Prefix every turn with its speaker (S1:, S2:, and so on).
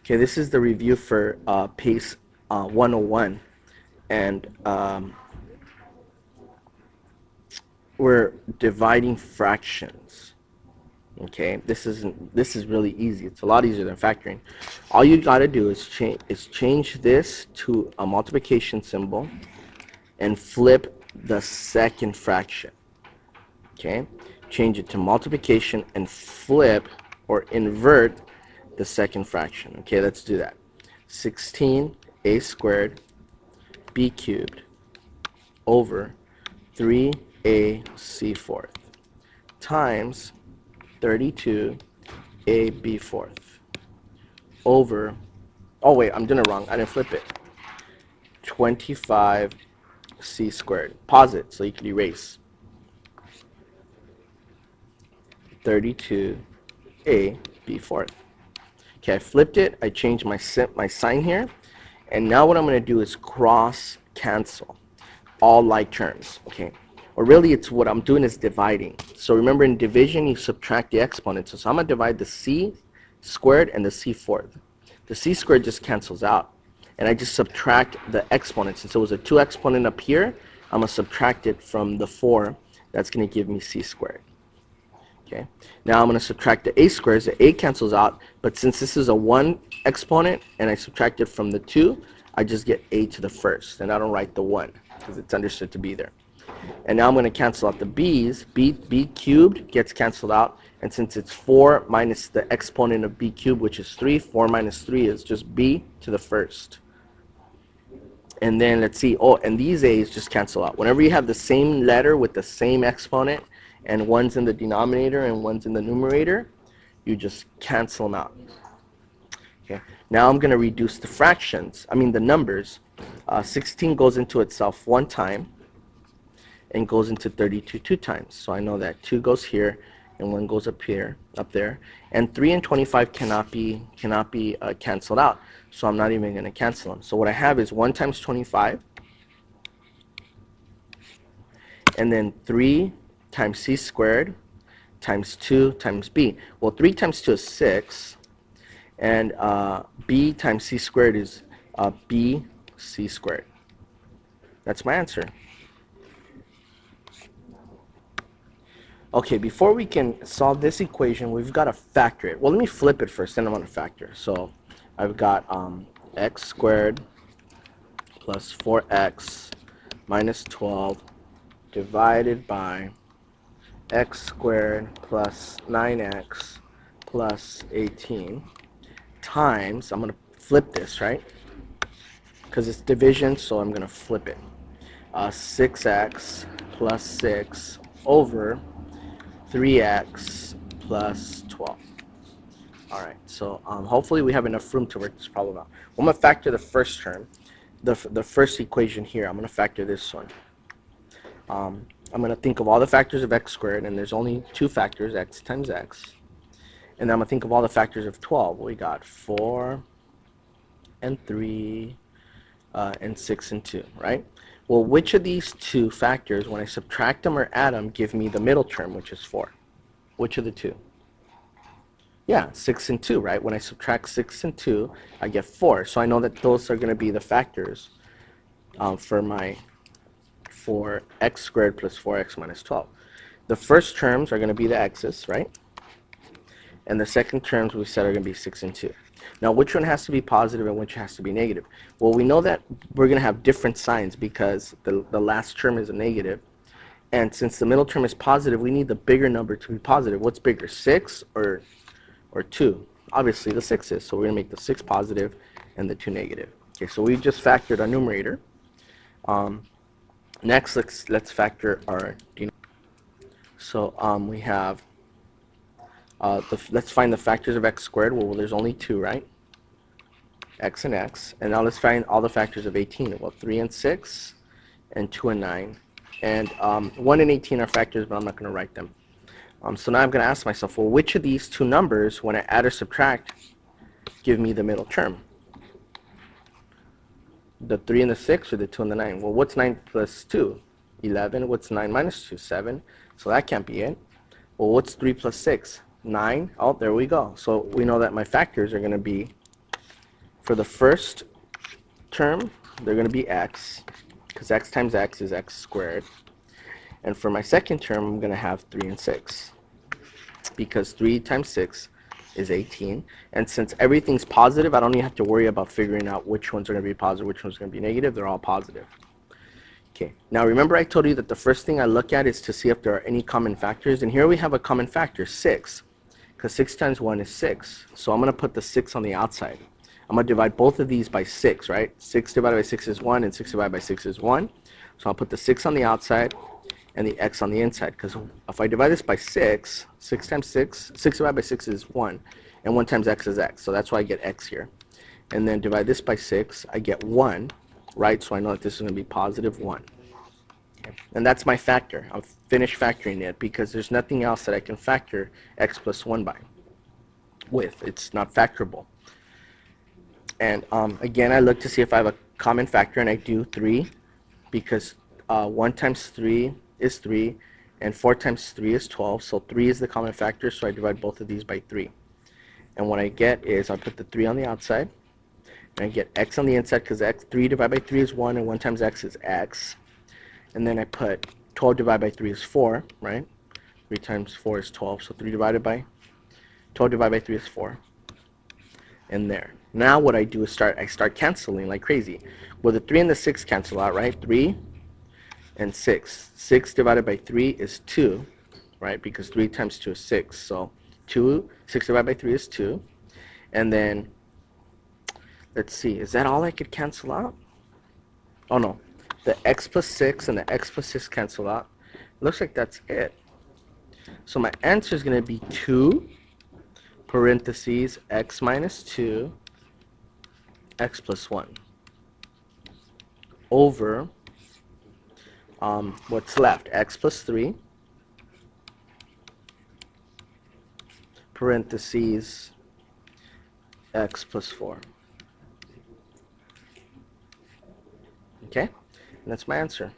S1: Okay, this is the review for PACE 101, and we're dividing fractions. Okay, this is really easy. It's a lot easier than factoring. All you got to do is change this to a multiplication symbol and flip the second fraction. Okay, change it to multiplication and flip or invert the second fraction. Okay, let's do that. 16a squared b cubed over 3ac fourth times 32ab fourth over, oh wait, I'm doing it wrong. I didn't flip it. 25c squared. Pause it so you can erase. 32ab fourth. Okay, I flipped it. I changed my sign here. And now what I'm going to do is cross cancel all like terms. Okay, or really it's what I'm doing is dividing. So remember, in division you subtract the exponents. So I'm going to divide the c squared and the c fourth. The c squared just cancels out, and I just subtract the exponents. And so it was a 2 exponent up here. I'm going to subtract it from the 4. That's going to give me c squared. Okay, now I'm going to subtract the a squares. The a cancels out, but since this is a 1 exponent and I subtract it from the 2, I just get a to the first, and I don't write the 1 because it's understood to be there. And now I'm going to cancel out the b's. b cubed gets canceled out, and since it's 4 minus the exponent of b cubed, which is 3, 4 minus 3 is just b to the first. And then let's see, oh, and these a's just cancel out. Whenever you have the same letter with the same exponent, and one's in the denominator and one's in the numerator, you just cancel them out. Okay. Now I'm going to reduce the fractions, the numbers. 16 goes into itself 1 time and goes into 32 2 times. So I know that 2 goes here and 1 goes up there. And 3 and 25 cannot be canceled out. So I'm not even going to cancel them. So what I have is 1 times 25, and then 3 times c squared times 2 times b. Well, 3 times 2 is 6, and b times c squared is b c squared. That's my answer. Okay, before we can solve this equation, we've got to factor it. Well, let me flip it first, then I'm going to factor. So I've got x squared plus 4x minus 12 divided by x squared plus 9x plus 18 times, I'm going to flip this, right? Because it's division, so I'm going to flip it. 6x plus 6 over 3x plus 12. All right, so hopefully we have enough room to work this problem out. I'm going to factor the first term, the first equation here. I'm going to factor this one. I'm going to think of all the factors of x squared, and there's only 2 factors, x times x. And then I'm going to think of all the factors of 12. We got 4 and 3 and 6 and 2, right? Well, which of these 2 factors, when I subtract them or add them, give me the middle term, which is 4? Which of the 2? Yeah, 6 and 2, right? When I subtract 6 and 2, I get 4. So I know that those are going to be the factors for x squared plus 4x minus 12. The first terms are going to be the x's, right? And the second terms we said are going to be 6 and 2. Now, which one has to be positive and which has to be negative? Well, we know that we're going to have different signs because the last term is a negative. And since the middle term is positive, we need the bigger number to be positive. What's bigger, 6 or 2? Obviously, the 6 is. So we're going to make the 6 positive and the 2 negative. Okay, so we just factored our numerator. Next, let's factor our denominator. So we have, let's find the factors of x squared. Well, there's only 2, right? X and x. And now let's find all the factors of 18. Well, 3 and 6, and 2 and 9. And 1 and 18 are factors, but I'm not going to write them. So now I'm going to ask myself, well, which of these 2 numbers, when I add or subtract, give me the middle term? The 3 and the 6 or the 2 and the 9? Well, what's 9 plus 2? 11. What's 9 minus 2? 7. So that can't be it. Well, what's 3 plus 6? 9. Oh, there we go. So we know that my factors are going to be For the first term, they're going to be x, because x times x is x squared. And for my second term, I'm going to have 3 and 6, because 3 times 6 is 18. And since everything's positive, I don't even have to worry about figuring out which ones are going to be positive, which ones are going to be negative. They're all positive. Okay, now remember I told you that the first thing I look at is to see if there are any common factors. And here we have a common factor, 6, because 6 times 1 is 6. So I'm going to put the 6 on the outside. I'm going to divide both of these by 6, right? 6 divided by 6 is 1, and 6 divided by 6 is 1. So I'll put the 6 on the outside and the x on the inside, because if I divide this by 6, 6 times 6, 6 divided by 6 is 1, and 1 times x is x, so that's why I get x here. And then divide this by 6, I get 1, right? So I know that this is going to be positive 1. Okay. And that's my factor. I've finished factoring it, because there's nothing else that I can factor x plus 1 by with. It's not factorable. And again, I look to see if I have a common factor, and I do 3, because 1 times 3 is 3, and 4 times 3 is 12, so 3 is the common factor, so I divide both of these by 3. And what I get is, I put the 3 on the outside, and I get x on the inside, because 3 divided by 3 is 1, and 1 times x is x. And then I put 12 divided by 3 is 4, right? 3 times 4 is 12, so 12 divided by 3 is 4. And there. Now what I do is I start canceling like crazy. Well, the 3 and the 6 cancel out, right? 3 and 6. 6 divided by 3 is 2, right? Because 3 times 2 is 6. So 6 divided by 3 is 2. And then, let's see, is that all I could cancel out? Oh no, the x plus 6 and the x plus 6 cancel out. Looks like that's it. So my answer is going to be 2 parentheses x minus 2 x plus 1 over what's left, x plus 3 parentheses x plus 4. Okay, and that's my answer.